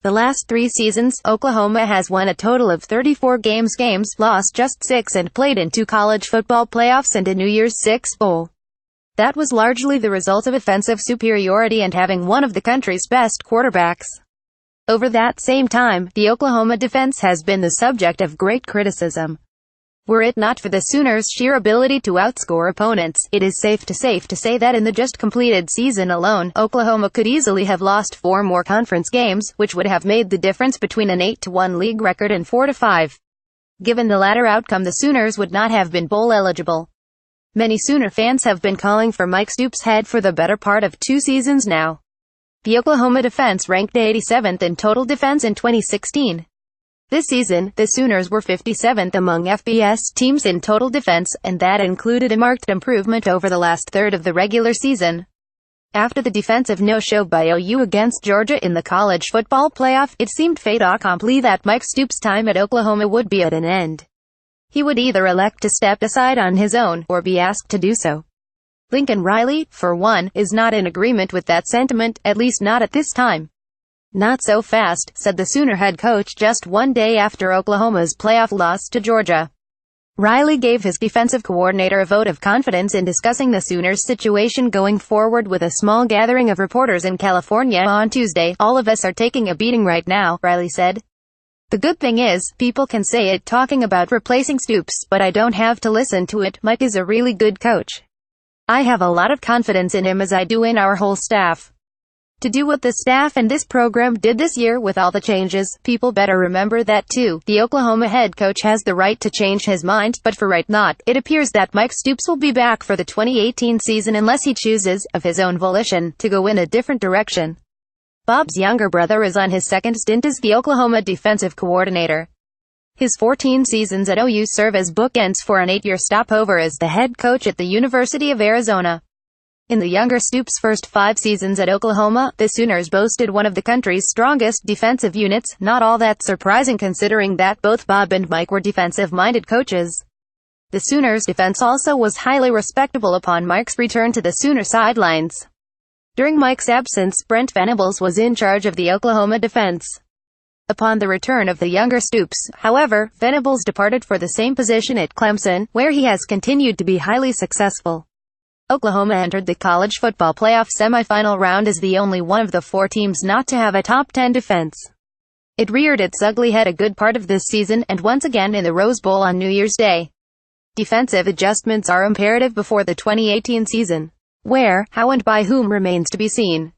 The last 3 seasons, Oklahoma has won a total of 34 games, lost just 6 and played in 2 college football playoffs and a New Year's Six bowl. That was largely the result of offensive superiority and having one of the country's best quarterbacks. Over that same time, the Oklahoma defense has been the subject of great criticism. Were it not for the Sooners' sheer ability to outscore opponents, it is safe to say that in the just completed season alone, Oklahoma could easily have lost 4 more conference games, which would have made the difference between an 8-1 league record and 4-5. Given the latter outcome, the Sooners would not have been bowl eligible. Many Sooner fans have been calling for Mike Stoops' head for the better part of 2 seasons now. The Oklahoma defense ranked 87th in total defense in 2016. This season, the Sooners were 57th among FBS teams in total defense, and that included a marked improvement over the last third of the regular season. After the defensive no-show by OU against Georgia in the college football playoff, it seemed fait accompli that Mike Stoops' time at Oklahoma would be at an end. He would either elect to step aside on his own, or be asked to do so. Lincoln Riley, for one, is not in agreement with that sentiment, at least not at this time. "Not so fast," said the Sooner head coach just one day after Oklahoma's playoff loss to Georgia. Riley gave his defensive coordinator a vote of confidence in discussing the Sooners' situation going forward with a small gathering of reporters in California on Tuesday. "All of us are taking a beating right now," Riley said. "The good thing is, people can say it talking about replacing Stoops, but I don't have to listen to it. Mike is a really good coach. I have a lot of confidence in him as I do in our whole staff. To do what the staff and this program did this year with all the changes, people better remember that too. The Oklahoma head coach has the right to change his mind, but for right not. It appears that Mike Stoops will be back for the 2018 season unless he chooses, of his own volition, to go in a different direction." Bob's younger brother is on his second stint as the Oklahoma defensive coordinator. His 14 seasons at OU serve as bookends for an 8-year stopover as the head coach at the University of Arizona. In the younger Stoops' first 5 seasons at Oklahoma, the Sooners boasted one of the country's strongest defensive units, not all that surprising considering that both Bob and Mike were defensive-minded coaches. The Sooners' defense also was highly respectable upon Mike's return to the Sooner sidelines. During Mike's absence, Brent Venables was in charge of the Oklahoma defense. Upon the return of the younger Stoops, however, Venables departed for the same position at Clemson, where he has continued to be highly successful. Oklahoma entered the college football playoff semifinal round as the only one of the 4 teams not to have a top 10 defense. It reared its ugly head a good part of this season, and once again in the Rose Bowl on New Year's Day. Defensive adjustments are imperative before the 2018 season. Where, how and by whom remains to be seen.